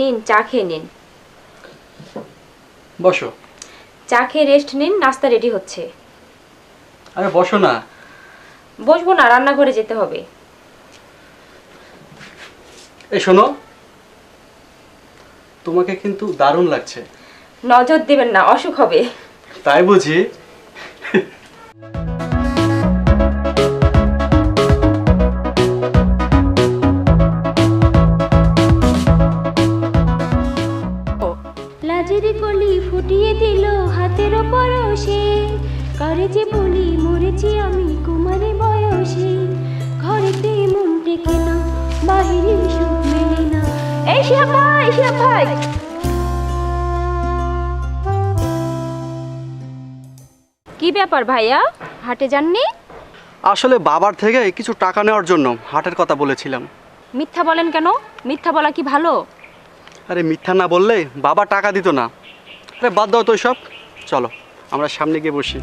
নিন চা খেয়ে নিন। বসো। চা খেয়ে রেস্ট নিন, নাস্তা রেডি হচ্ছে। আরে বসো না। বসবো না, রান্নাঘরে যেতে হবে। এই শোনো, তোমাকে কিন্তু দারুণ লাগছে। নজর দেবেন না, অসুখ হবে। তাই বুঝি? লাজের কলি ফুটিয়ে দিল হাতের পরশে, কারে যে বলি মরেছি আমি কুমারী বয়সে। ঘরেতে মন টেকে না, বাহিরে সুখ মেলে না। এই শিহাব ভাই, শিহাব ভাই। কি ব্যাপার ভাইয়া, হাটে যাননি? আসলে বাবার থেকে কিছু টাকা নেওয়ার জন্য হাটের কথা বলেছিলাম। মিথ্যা বলেন কেন? মিথ্যা বলা কি ভালো? আরে মিথ্যা না বললে বাবা টাকা দিত না। আরে বাদ দাও তো সব, চলো আমরা সামনে গিয়ে বসি।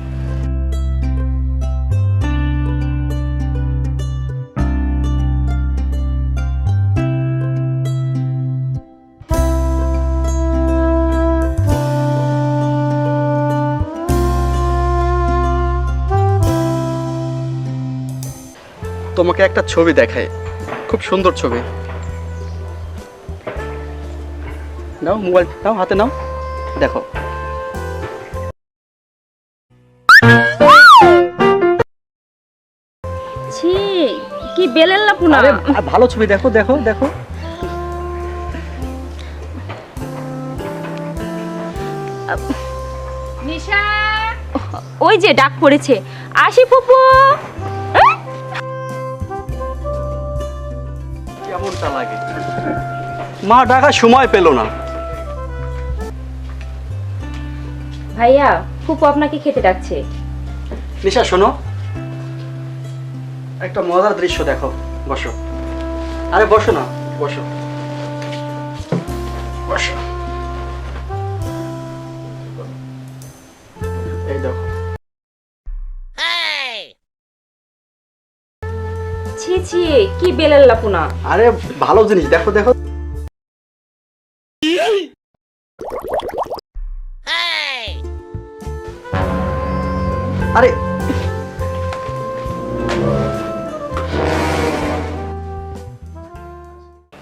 তোমাকে একটা ছবি দেখায়, খুব সুন্দর ছবি। নাও মোবাইল নাও, হাতে নাও, দেখো। ছি, কি বেলেন লাপুনা। আরে ভালো ছবি, দেখো দেখো দেখো। নিশা, ওই যে ডাক পড়েছে, আসি ফুপু। কেমনটা লাগে? মা ডাকার সময় পেল না। ভাইয়া, ফুপু আপনাকে খেতে ডাকছে। নিশা শোনো, একটা মজার দৃশ্য দেখো, বসো। আরে বসো না, বসো বসো। এই দেখো। ছি ছি, কি বেলেন লাপুনা। আরে ভালো জিনিস, দেখো দেখো। আরে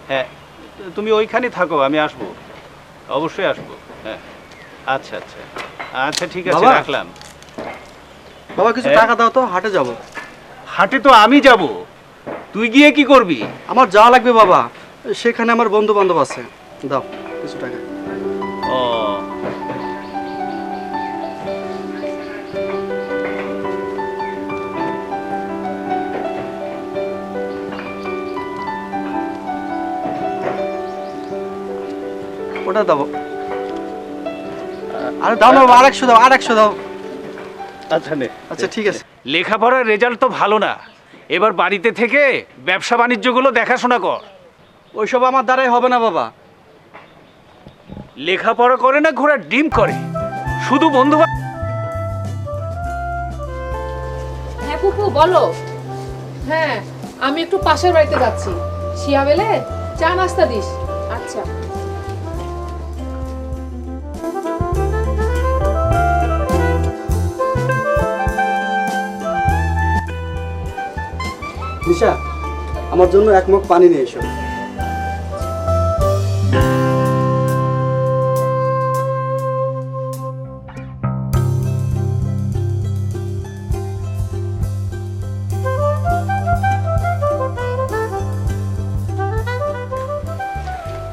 হ্যাঁ, তুমি ওইখানে থাকো, আমি আসবো, অবশ্যই আসবো। হ্যাঁ, আচ্ছা আচ্ছা আচ্ছা, ঠিক আছে, বাবা। রাখলাম। বাবা কিছু হ্যাঁ? টাকা দাও তো, হাটে যাব। হাটে তো আমি যাব, তুই গিয়ে কি করবি? আমার যাওয়া লাগবে বাবা, সেখানে আমার বন্ধু বান্ধব আছে। দাও কিছু টাকা। ও, ওটা দাও। আরে দাও না বাবা, আরেকশো দাও, আরেকশো দাও। আচ্ছা নে। আচ্ছা ঠিক আছে। লেখাপড়ার রেজাল্ট তো ভালো না, এবার বাড়িতে থেকে ব্যবসা বাণিজ্যগুলো দেখাশোনা কর। ওইসব আমার দ্বারাই হবে না বাবা। লেখাপড়া করে না, ঘোড়ার ডিম করে, শুধু বন্ধু। হ্যাঁ ফুপু বলো। হ্যাঁ, আমি একটু পাশের বাড়িতে যাচ্ছি। শিহাব এলে চা নাস্তা দিস। আচ্ছা। নিশা, আমার জন্য এক মগ পানি নিয়ে এসো।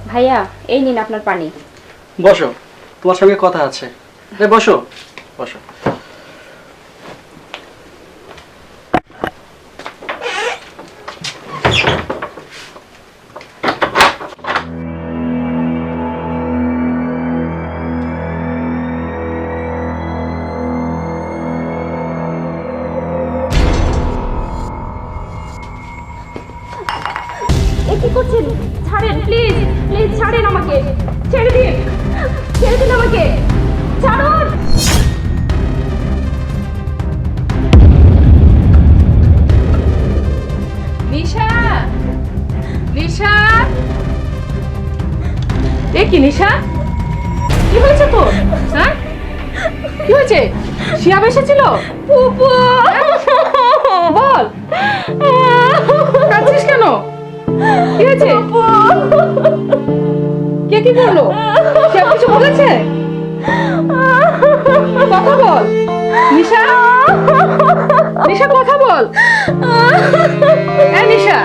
ভাইয়া, এই নিন আপনার পানি। বসো, তোমার সঙ্গে কথা আছে। বসো বসো। কি করছেন? ছাড়েন প্লিজ, প্লিজ ছাড়েন আমাকে, ছেড়ে দিন, ছেড়ে দিন আমাকে, ছাড়ুন। নিশা, নিশা, কি নিশা, কি হয়েছে তোর? হ্যাঁ, কি হয়েছে? শিয়াব এসেছিল? ফুপু বল, কাঁদছিস কেন? কি হয়েছে? কে কি বললো? শিয়াব কিছু বলেছে? কথা বল নিশা, নিশা কথা বল। নিশা